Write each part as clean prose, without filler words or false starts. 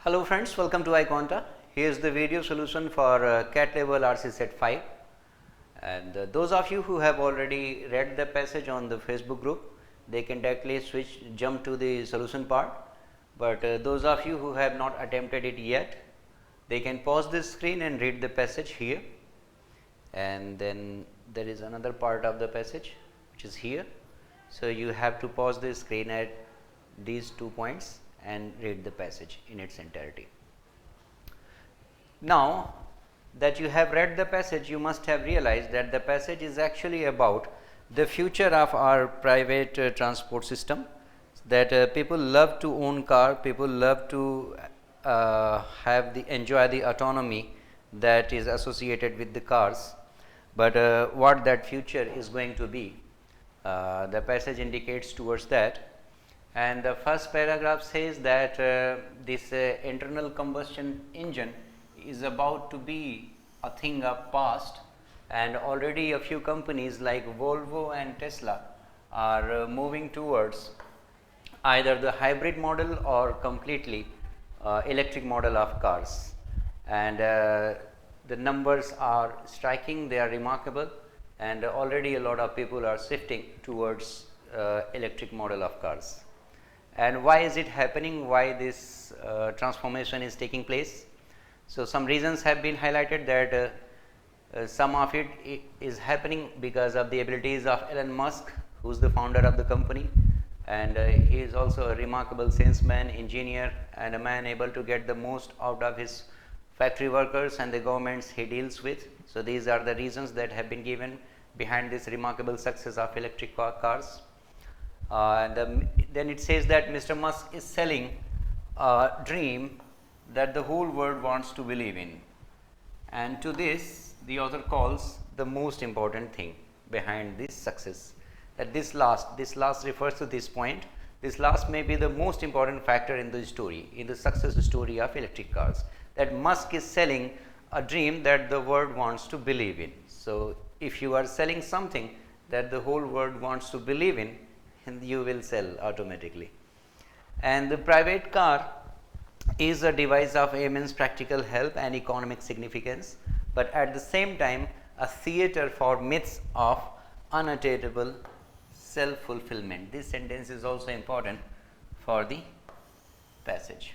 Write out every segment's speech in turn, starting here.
Hello friends, welcome to iQUANTA. Here is the video solution for CAT level RC set 5, and those of you who have already read the passage on the Facebook group, they can directly jump to the solution part, but those of you who have not attempted it yet, they can pause this screen and read the passage here, and then there is another part of the passage which is here. So you have to pause the screen at these 2 points and read the passage in its entirety. Now that you have read the passage, you must have realized that the passage is actually about the future of our private transport system, that people love to own car, people love to enjoy the autonomy that is associated with the cars, but what that future is going to be, the passage indicates towards that. And the first paragraph says that this internal combustion engine is about to be a thing of past, and already a few companies like Volvo and Tesla are moving towards either the hybrid model or completely electric model of cars, and the numbers are striking, they are remarkable, and already a lot of people are shifting towards electric model of cars. And why is it happening? Why this transformation is taking place? So some reasons have been highlighted, that some of it is happening because of the abilities of Elon Musk, who is the founder of the company, and he is also a remarkable salesman, engineer, and a man able to get the most out of his factory workers and the governments he deals with. So these are the reasons that have been given behind this remarkable success of electric cars. Then it says that Mr. Musk is selling a dream that the whole world wants to believe in, and to this the author calls the most important thing behind this success, that this last refers to this point. This last may be the most important factor in the story, in the success story of electric cars, that Musk is selling a dream that the world wants to believe in. So if you are selling something that the whole world wants to believe in, and you will sell automatically. And the private car is a device of immense practical help and economic significance, but at the same time a theater for myths of unattainable self-fulfillment. This sentence is also important for the passage.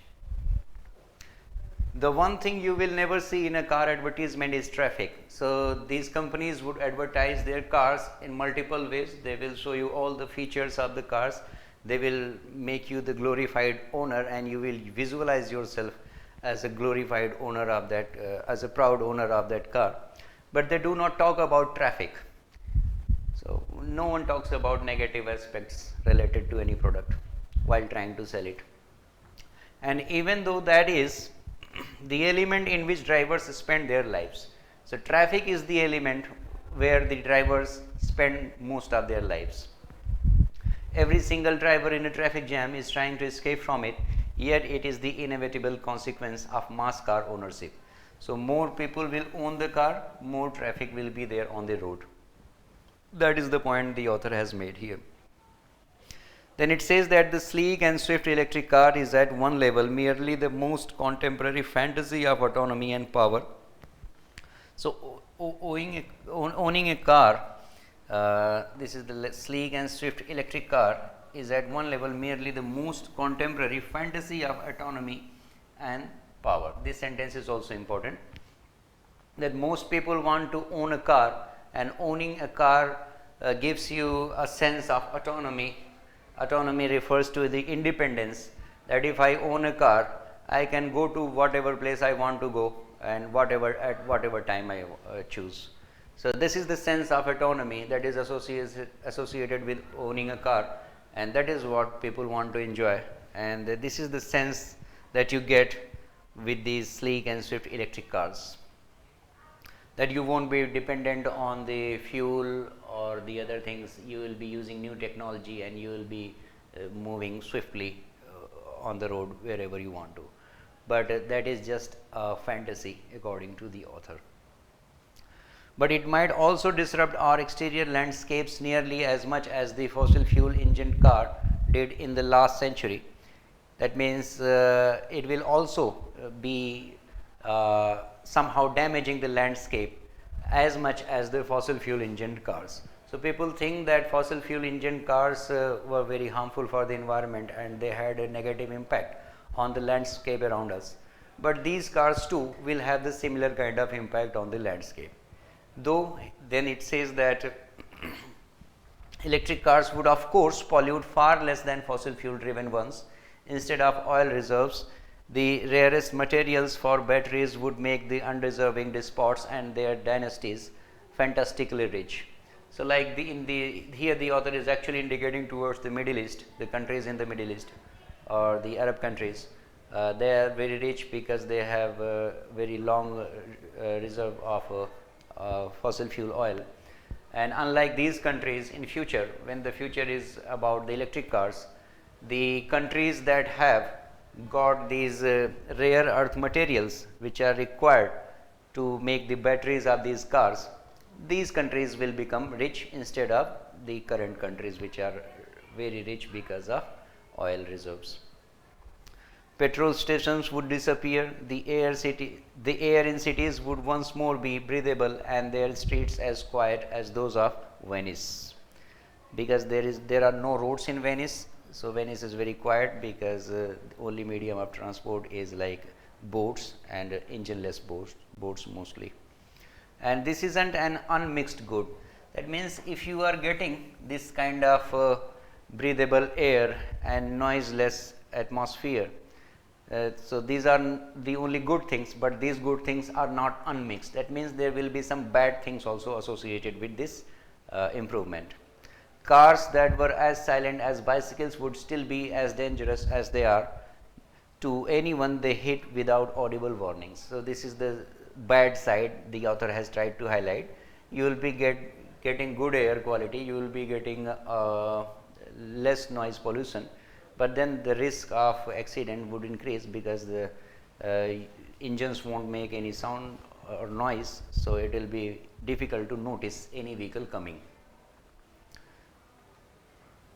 The one thing you will never see in a car advertisement is traffic. So these companies would advertise their cars in multiple ways. They will show you all the features of the cars. They will make you the glorified owner, and you will visualize yourself as a glorified owner of that, as a proud owner of that car. But they do not talk about traffic. So no one talks about negative aspects related to any product while trying to sell it. And even though that is the element in which drivers spend their lives. So traffic is the element where the drivers spend most of their lives. Every single driver in a traffic jam is trying to escape from it, yet it is the inevitable consequence of mass car ownership. So more people will own the car, more traffic will be there on the road. That is the point the author has made here. Then it says that the sleek and swift electric car is at one level merely the most contemporary fantasy of autonomy and power. So owning a car, this is the sleek and swift electric car, is at one level merely the most contemporary fantasy of autonomy and power. This sentence is also important, that most people want to own a car, and owning a car gives you a sense of autonomy. Autonomy refers to the independence, that if I own a car, I can go to whatever place I want to go and at whatever time I choose. So this is the sense of autonomy that is associated with owning a car, and that is what people want to enjoy, and this is the sense that you get with these sleek and swift electric cars, that you won't be dependent on the fuel or the other things. You will be using new technology, and you will be moving swiftly on the road wherever you want to. But that is just a fantasy according to the author. But it might also disrupt our exterior landscapes nearly as much as the fossil fuel engine car did in the last century. That means it will also be somehow damaging the landscape as much as the fossil fuel engine cars. So people think that fossil fuel engine cars were very harmful for the environment and they had a negative impact on the landscape around us. But these cars too will have the similar kind of impact on the landscape. Though then it says that electric cars would of course pollute far less than fossil fuel driven ones. Instead of oil reserves, the rarest materials for batteries would make the undeserving despots and their dynasties fantastically rich. So like here the author is actually indicating towards the Middle East, the countries in the Middle East or the Arab countries. They are very rich because they have a very long reserve of fossil fuel oil. And unlike these countries in future, when the future is about the electric cars, the countries that have got these rare earth materials which are required to make the batteries of these cars, these countries will become rich instead of the current countries which are very rich because of oil reserves. Petrol stations would disappear, the air in cities would once more be breathable and their streets as quiet as those of Venice. Because there are no roads in Venice, so Venice is very quiet because the only medium of transport is like boats and engineless boats mostly. And this isn't an unmixed good. That means if you are getting this kind of breathable air and noiseless atmosphere, so these are the only good things, but these good things are not unmixed. That means there will be some bad things also associated with this improvement. Cars that were as silent as bicycles would still be as dangerous as they are to anyone they hit without audible warnings. So this is the bad side the author has tried to highlight. You will be getting good air quality, you will be getting less noise pollution, but then the risk of accident would increase because the engines won't make any sound or noise, so it will be difficult to notice any vehicle coming.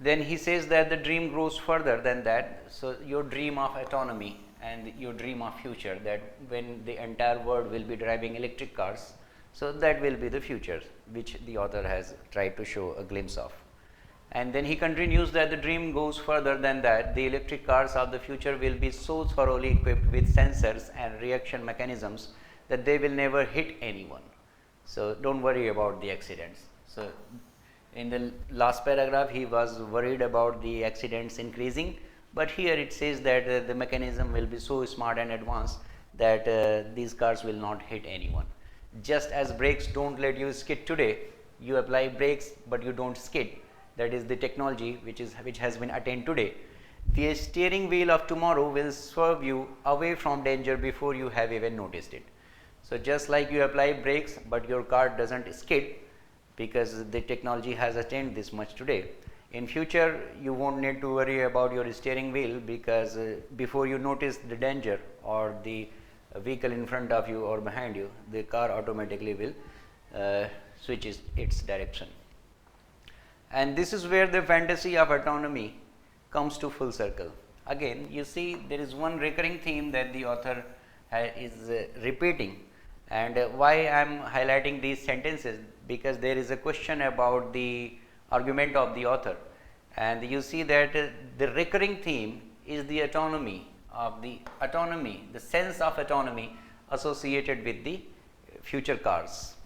Then he says that the dream grows further than that. So your dream of autonomy and your dream of future, that when the entire world will be driving electric cars, so that will be the future which the author has tried to show a glimpse of. And then he continues that the dream goes further than that. The electric cars of the future will be so thoroughly equipped with sensors and reaction mechanisms that they will never hit anyone. So don't worry about the accidents. So in the last paragraph he was worried about the accidents increasing, but here it says that the mechanism will be so smart and advanced that these cars will not hit anyone. Just as brakes don't let you skid today, you apply brakes but you don't skid. That is the technology which has been attained today. The steering wheel of tomorrow will swerve you away from danger before you have even noticed it. So just like you apply brakes but your car doesn't skid, because the technology has attained this much today. In future you won't need to worry about your steering wheel, because before you notice the danger or the vehicle in front of you or behind you, the car automatically will switch its direction. And this is where the fantasy of autonomy comes to full circle. Again, you see there is one recurring theme that the author is repeating, and why I am highlighting these sentences, because there is a question about the argument of the author, and you see that the recurring theme is the autonomy, the sense of autonomy associated with the future cars.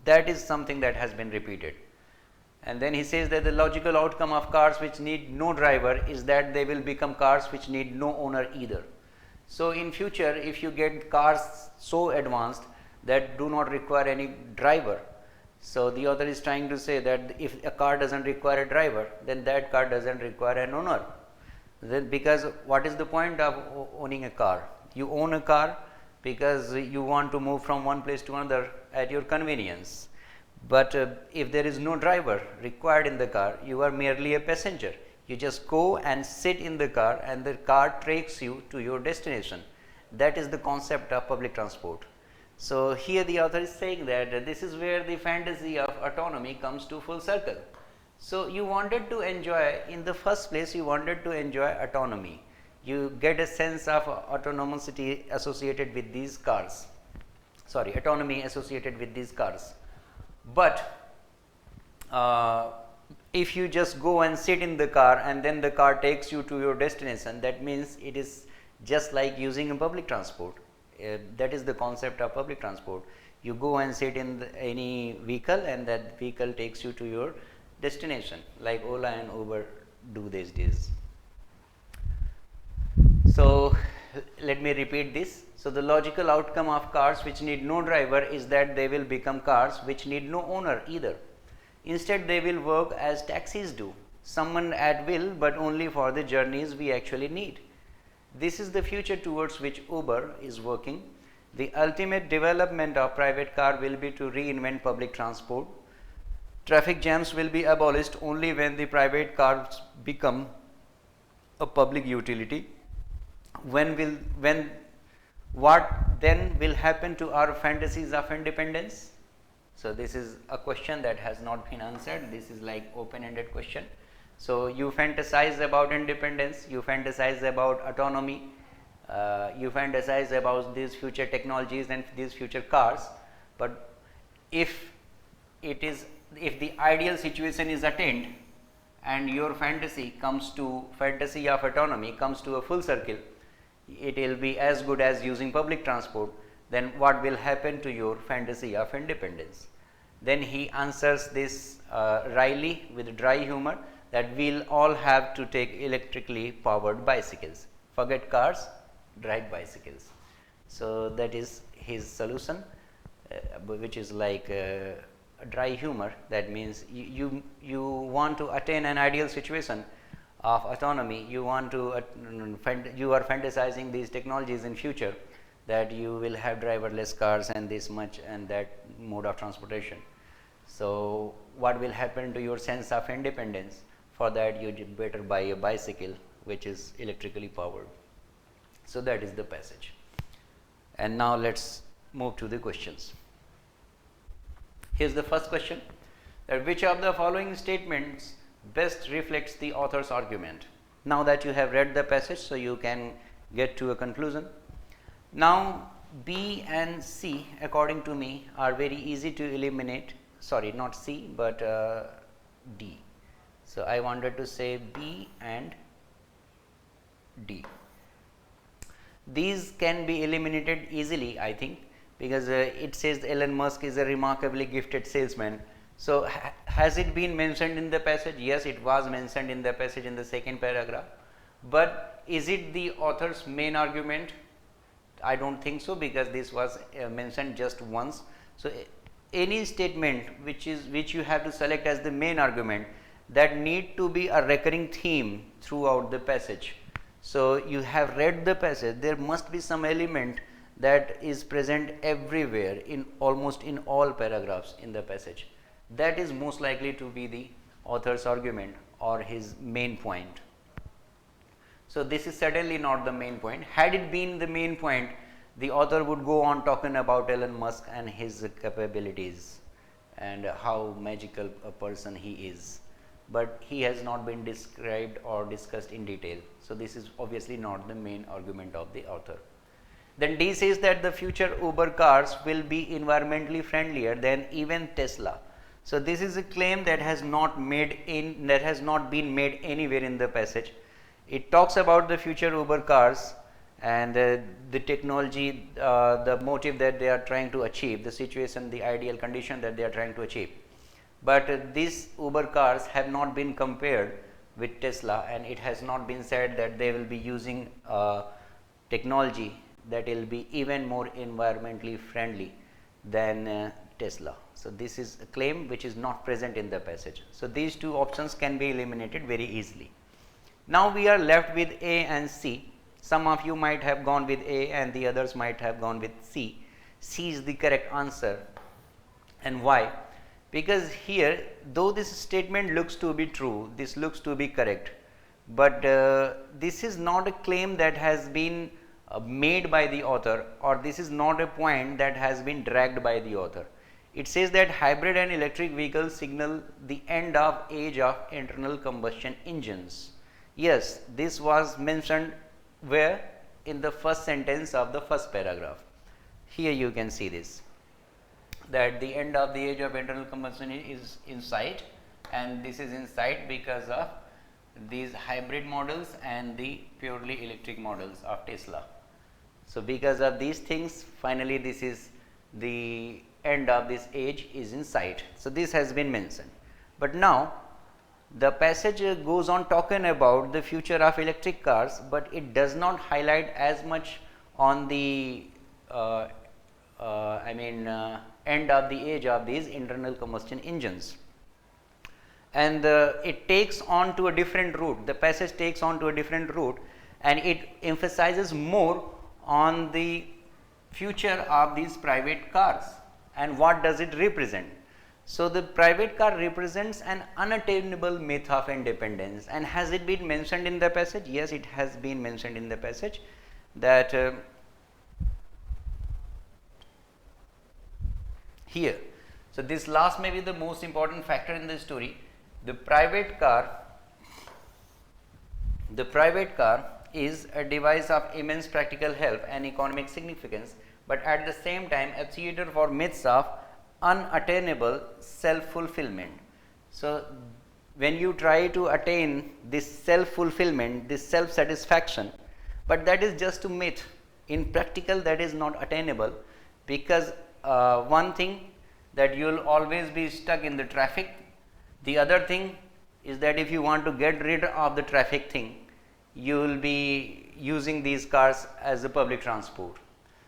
That is something that has been repeated. And then he says that the logical outcome of cars which need no driver is that they will become cars which need no owner either. So in future, if you get cars so advanced that do not require any driver, so the author is trying to say that if a car doesn't require a driver, then that car doesn't require an owner. Then, because what is the point of owning a car? You own a car because you want to move from one place to another at your convenience. But if there is no driver required in the car, you are merely a passenger. You just go and sit in the car and the car takes you to your destination. That is the concept of public transport. So here the author is saying that this is where the fantasy of autonomy comes to full circle. So you wanted to enjoy, in the first place you wanted to enjoy autonomy. you get a sense of autonomy associated with these cars, sorry, autonomy associated with these cars. But if you just go and sit in the car and then the car takes you to your destination, that means it is just like using a public transport. That is the concept of public transport. You go and sit in any vehicle and that vehicle takes you to your destination, like Ola and Uber do these days. So let me repeat this. So the logical outcome of cars which need no driver is that they will become cars which need no owner either. Instead, they will work as taxis do, summoned at will but only for the journeys we actually need. This is the future towards which Uber is working. The ultimate development of private car will be to reinvent public transport. Traffic jams will be abolished only when the private cars become a public utility. What then will happen to our fantasies of independence? So this is a question that has not been answered. This is like open-ended question. So you fantasize about independence, you fantasize about autonomy, you fantasize about these future technologies and these future cars, but if the ideal situation is attained and your fantasy of autonomy comes to a full circle, it will be as good as using public transport, then what will happen to your fantasy of independence? Then he answers this wryly with dry humor that we'll all have to take electrically powered bicycles. Forget cars, ride bicycles. So that is his solution, which is like a dry humor. That means you want to attain an ideal situation of autonomy. You want to you are fantasizing these technologies in future, that you will have driverless cars and this much and that mode of transportation. So what will happen to your sense of independence? For that you better buy a bicycle which is electrically powered. So that is the passage. And now let's move to the questions. Here's the first question, that which of the following statements best reflects the author's argument? Now that you have read the passage, so you can get to a conclusion. Now B and C, according to me, are very easy to eliminate. Sorry, not C, but D. So I wanted to say B and D. These can be eliminated easily, I think, because it says Elon Musk is a remarkably gifted salesman. So has it been mentioned in the passage? Yes, it was mentioned in the passage in the second paragraph. But is it the author's main argument? I don't think so, because this was mentioned just once. So any statement which you have to select as the main argument, that need to be a recurring theme throughout the passage. So you have read the passage, there must be some element that is present everywhere, in almost in all paragraphs in the passage. That is most likely to be the author's argument or his main point. So this is certainly not the main point. Had it been the main point, the author would go on talking about Elon Musk and his capabilities and how magical a person he is. But he has not been described or discussed in detail. So this is obviously not the main argument of the author. Then D says that the future Uber cars will be environmentally friendlier than even Tesla. So this is a claim that has not been made anywhere in the passage. It talks about the future Uber cars and the technology, the motive that they are trying to achieve, the situation, the ideal condition that they are trying to achieve. But these Uber cars have not been compared with Tesla, and it has not been said that they will be using technology that will be even more environmentally friendly than Tesla. So this is a claim which is not present in the passage. So these two options can be eliminated very easily. Now we are left with A and C. Some of you might have gone with A and the others might have gone with C. C is the correct answer. And why? Because here, though this statement looks to be true, this looks to be correct, but this is not a claim that has been made by the author, or this is not a point that has been dragged by the author. It says that hybrid and electric vehicles signal the end of age of internal combustion engines. Yes, this was mentioned where? In the first sentence of the first paragraph. Here you can see this, that the end of the age of internal combustion is in sight, and this is in sight because of these hybrid models and the purely electric models of Tesla. So, because of these things, finally this is the end of this age is in sight. So, this has been mentioned, but now the passage goes on talking about the future of electric cars, but it does not highlight as much on the end of the age of these internal combustion engines, and it takes on to a different route. The passage takes on to a different route, and it emphasizes more on the future of these private cars and what does it represent. So, the private car represents an unattainable myth of independence, and has it been mentioned in the passage? Yes, it has been mentioned in the passage, that here. So, this last may be the most important factor in the story. The private car is a device of immense practical help and economic significance, but at the same time a theater for myths of unattainable self-fulfillment. So, when you try to attain this self-fulfillment, this self-satisfaction, but that is just a myth. In practical, that is not attainable, because one thing, that you will always be stuck in the traffic. The other thing is that if you want to get rid of the traffic thing, you will be using these cars as a public transport.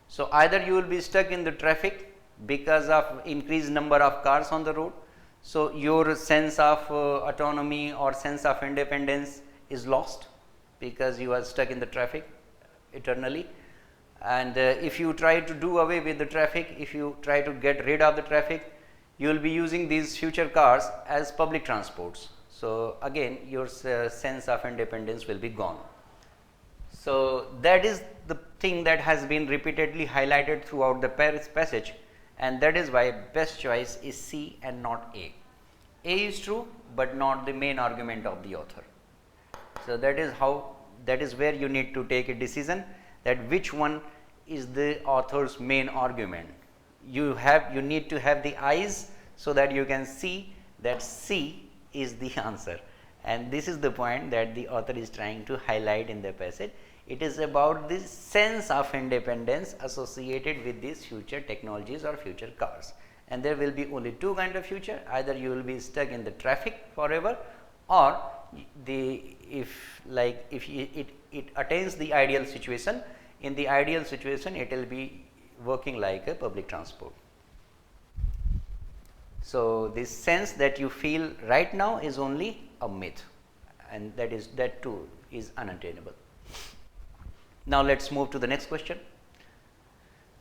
So, either you will be stuck in the traffic because of increased number of cars on the road. So, your sense of autonomy or sense of independence is lost because you are stuck in the traffic eternally. And if you try to do away with the traffic, if you try to get rid of the traffic, you will be using these future cars as public transports. So, again your sense of independence will be gone. So, that is the thing that has been repeatedly highlighted throughout the passage, and that is why best choice is C and not A. A is true, but not the main argument of the author. So, that is where you need to take a decision, that which one is the author's main argument. You need to have the eyes so that you can see that C is the answer, and this is the point that the author is trying to highlight in the passage. It is about this sense of independence associated with these future technologies or future cars, and there will be only two kinds of future. Either you will be stuck in the traffic forever, or if it attains the ideal situation. In the ideal situation, it will be working like a public transport. So, this sense that you feel right now is only a myth, and that too is unattainable. Now, let us move to the next question.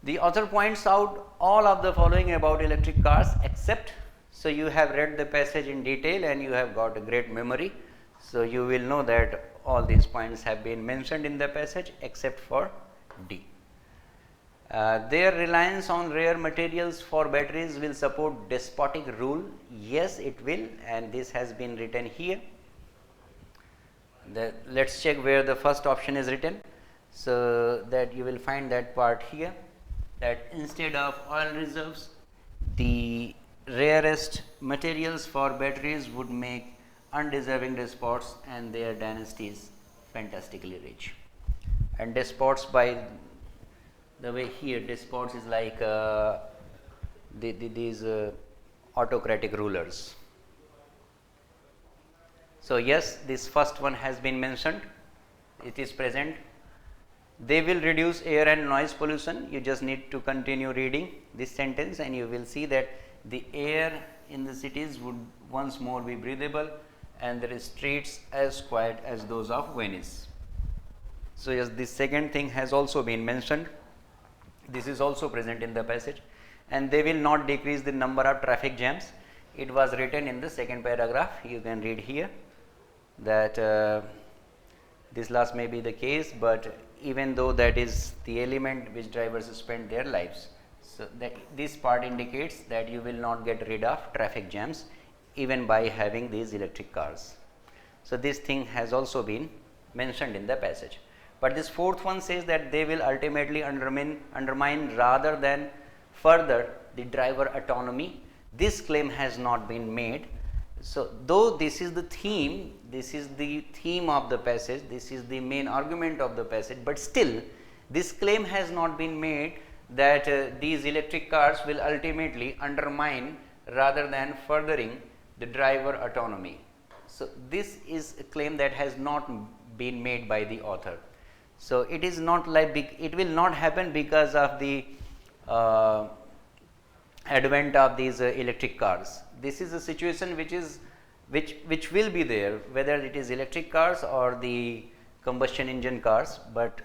The author points out all of the following about electric cars except, so you have read the passage in detail and you have got a great memory. So, you will know that all these points have been mentioned in the passage except for D. Their reliance on rare materials for batteries will support despotic rule. Yes, it will, and this has been written here. Let us check where the first option is written. So, that you will find that part here, that instead of oil reserves, the rarest materials for batteries would make undeserving despots and their dynasties fantastically rich. And despots, by the way, here despots is like these autocratic rulers. So, yes, this first one has been mentioned, it is present. They will reduce air and noise pollution. You just need to continue reading this sentence and you will see that the air in the cities would once more be breathable and the streets as quiet as those of Venice. So, yes, this second thing has also been mentioned. This is also present in the passage, and they will not decrease the number of traffic jams. It was written in the second paragraph. You can read here that this last may be the case, but even though that is the element which drivers spend their lives. So, that this part indicates that you will not get rid of traffic jams even by having these electric cars. So, this thing has also been mentioned in the passage. But this fourth one says that they will ultimately undermine rather than further the driver autonomy. This claim has not been made. So, though this is the theme of the passage, this is the main argument of the passage, but still this claim has not been made that these electric cars will ultimately undermine rather than furthering the driver autonomy. So, this is a claim that has not been made by the author. So, it is not like it will not happen because of the advent of these electric cars. This is a situation which will be there, whether it is electric cars or the combustion engine cars, but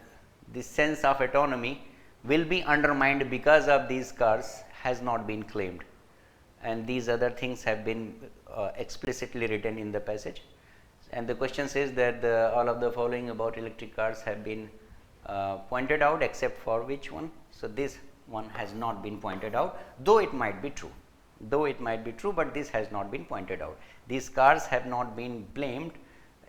the sense of autonomy will be undermined because of these cars has not been claimed, and these other things have been explicitly written in the passage. And the question says that all of the following about electric cars have been pointed out except for which one. So, this one has not been pointed out, though it might be true, but this has not been pointed out. These cars have not been blamed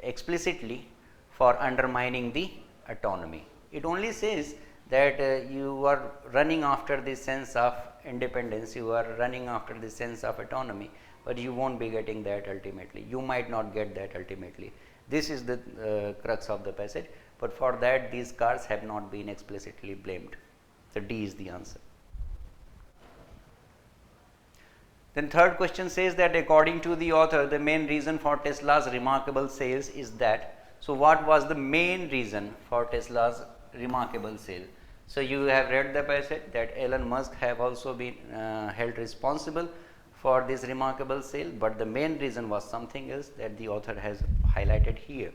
explicitly for undermining the autonomy. It only says that you are running after the sense of independence, you are running after the sense of autonomy, but you won't be getting that ultimately. You might not get that ultimately. This is the crux of the passage, but for that these cars have not been explicitly blamed. So, D is the answer. Then third question says that according to the author, the main reason for Tesla's remarkable sales is that. So, what was the main reason for Tesla's remarkable sale? So, you have read the passage that Elon Musk have also been held responsible for this remarkable sale, but the main reason was something else that the author has highlighted here.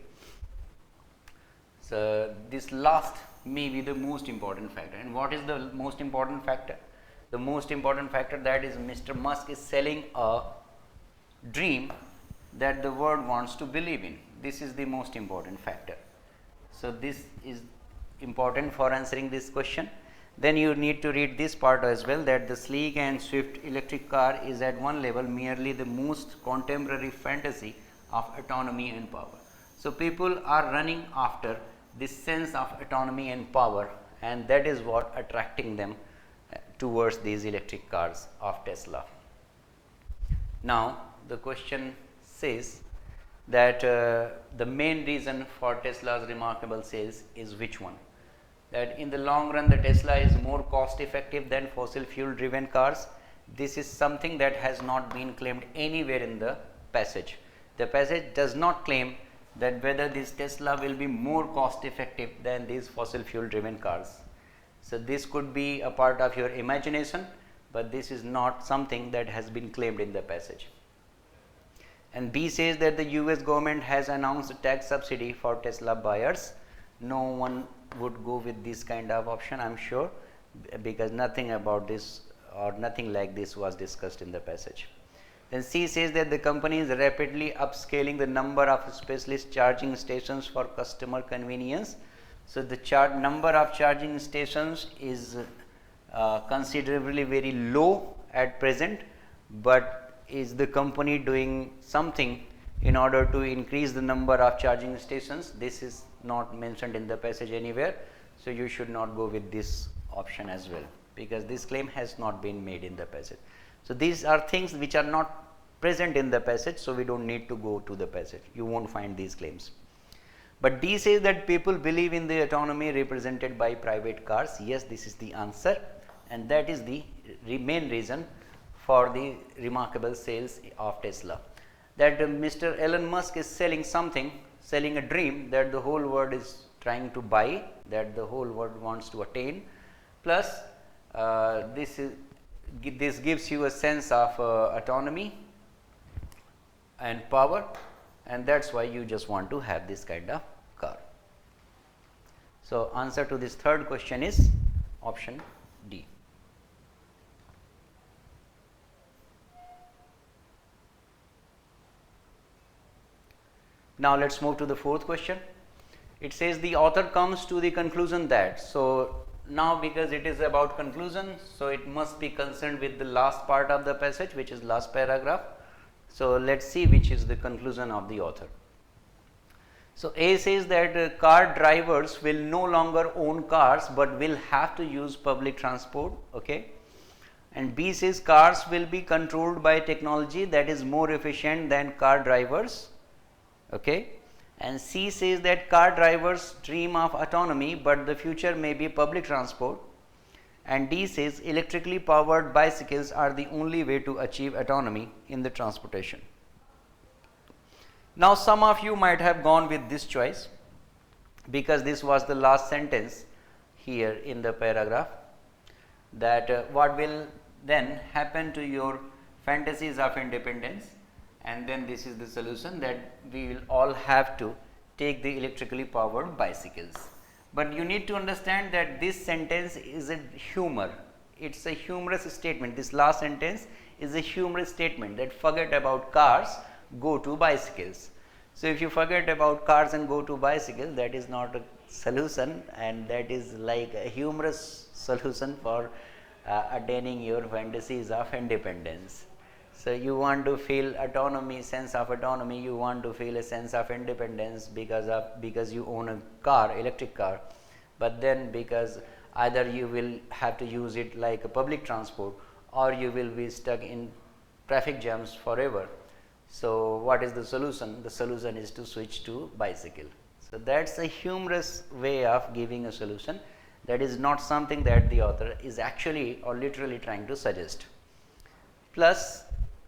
So, this last may be the most important factor. And what is the most important factor? The most important factor, that is Mr. Musk is selling a dream that the world wants to believe in. This is the most important factor. So, this is important for answering this question. Then you need to read this part as well, that the sleek and swift electric car is at one level merely the most contemporary fantasy of autonomy and power. So, people are running after this sense of autonomy and power, and that is what attracting them towards these electric cars of Tesla. Now, the question says that the main reason for Tesla's remarkable sales is which one? That in the long run the Tesla is more cost effective than fossil fuel driven cars. This is something that has not been claimed anywhere in the passage. The passage does not claim that whether this Tesla will be more cost effective than these fossil fuel driven cars. So, this could be a part of your imagination, but this is not something that has been claimed in the passage. And B says that the US government has announced a tax subsidy for Tesla buyers. No one would go with this kind of option, I am sure, because nothing about this or nothing like this was discussed in the passage. Then C says that the company is rapidly upscaling the number of specialist charging stations for customer convenience. So, the number of charging stations is considerably very low at present, but is the company doing something in order to increase the number of charging stations? This is not mentioned in the passage anywhere. So, you should not go with this option as well, because this claim has not been made in the passage. So, these are things which are not present in the passage. So, we do not need to go to the passage, you will not find these claims. But D says that people believe in the autonomy represented by private cars. Yes, this is the answer, and that is the main reason for the remarkable sales of Tesla. That Mr. Elon Musk is selling something, selling a dream that the whole world is trying to buy, that the whole world wants to attain, plus this gives you a sense of autonomy and power, and that is why you just want to have this kind of car. So, answer to this third question is option D. Now, let us move to the fourth question. It says the author comes to the conclusion that. So, now because it is about conclusion, so it must be concerned with the last part of the passage, which is last paragraph. So, let us see which is the conclusion of the author. So A says that car drivers will no longer own cars but will have to use public transport, okay. And B says cars will be controlled by technology that is more efficient than car drivers, okay. And C says that car drivers dream of autonomy but the future may be public transport. And D says electrically powered bicycles are the only way to achieve autonomy in the transportation. Now some of you might have gone with this choice because this was the last sentence here in the paragraph, that what will then happen to your fantasies of independence, and then this is the solution, that we will all have to take the electrically powered bicycles. But you need to understand that this sentence is a humor, it is a humorous statement. This last sentence is a humorous statement that forget about cars, go to bicycles. So if you forget about cars and go to bicycle, that is not a solution, and that is like a humorous solution for attaining your fantasies of independence. So you want to feel autonomy, sense of autonomy, you want to feel a sense of independence because you own a car, electric car, but then because either you will have to use it like a public transport or you will be stuck in traffic jams forever. So what is the solution? The solution is to switch to bicycle. So that's a humorous way of giving a solution. That is not something that the author is actually or literally trying to suggest. Plus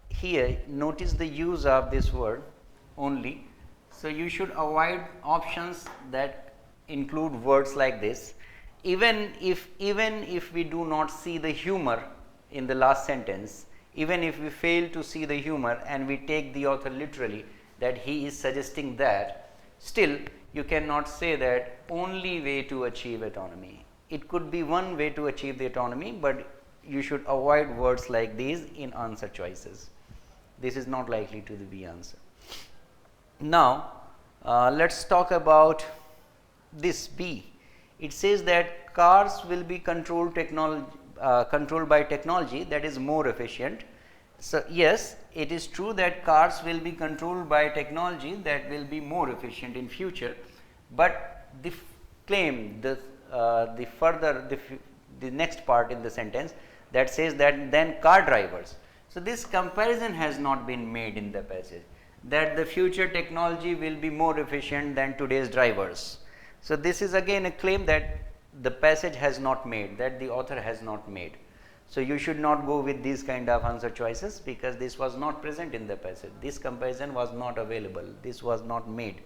here notice the use of this word only. So you should avoid options that include words like this. Even if we do not see the humor in the last sentence, even if we fail to see the humor and we take the author literally that he is suggesting that, still you cannot say that only way to achieve autonomy. It could be one way to achieve the autonomy, but you should avoid words like these in answer choices. This is not likely to be answer. Now let's talk about this B. It says that cars will be controlled by technology that is more efficient. So yes, it is true that cars will be controlled by technology that will be more efficient in future, but the claim, the next part in the sentence that says that then car drivers. So this comparison has not been made in the passage, that the future technology will be more efficient than today's drivers. So this is again a claim that the passage has not made, that the author has not made. So you should not go with these kind of answer choices because this was not present in the passage. This comparison was not available. This was not made,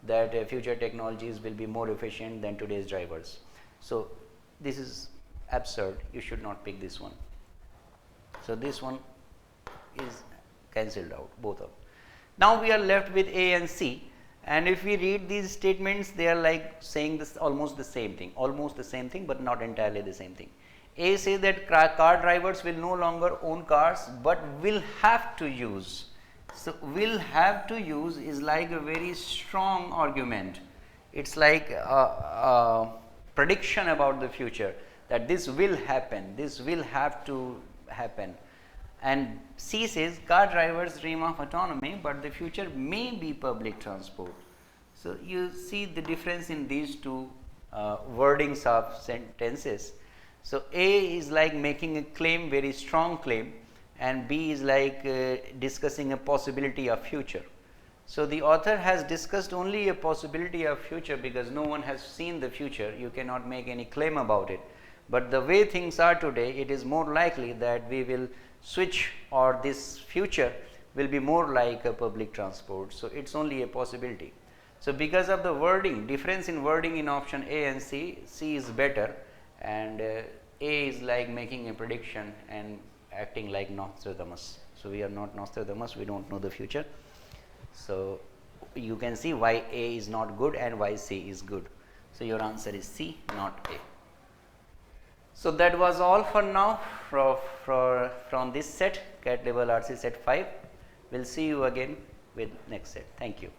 that future technologies will be more efficient than today's drivers. So this is absurd. You should not pick this one. So this one is cancelled out, both of them. Now we are left with A and C. And if we read these statements, they are like saying this almost the same thing, but not entirely the same thing. A says that car drivers will no longer own cars, but will have to use. So will have to use is like a very strong argument. It's like a prediction about the future, that this will happen, this will have to happen. And C says car drivers dream of autonomy, but the future may be public transport. So you see the difference in these two wordings of sentences. So A is like making a claim, very strong claim, and B is like discussing a possibility of future. So the author has discussed only a possibility of future because no one has seen the future. You cannot make any claim about it. But the way things are today, it is more likely that we will switch, or this future will be more like a public transport. So it's only a possibility. So because of the wording, difference in wording in option A and C, C is better, and A is like making a prediction and acting like Nostradamus. So we are not Nostradamus, we don't know the future. So you can see why A is not good and why C is good. So your answer is C, not A. So that was all for now from this set, CAT level RC set 5. We'll see you again with next set. Thank you.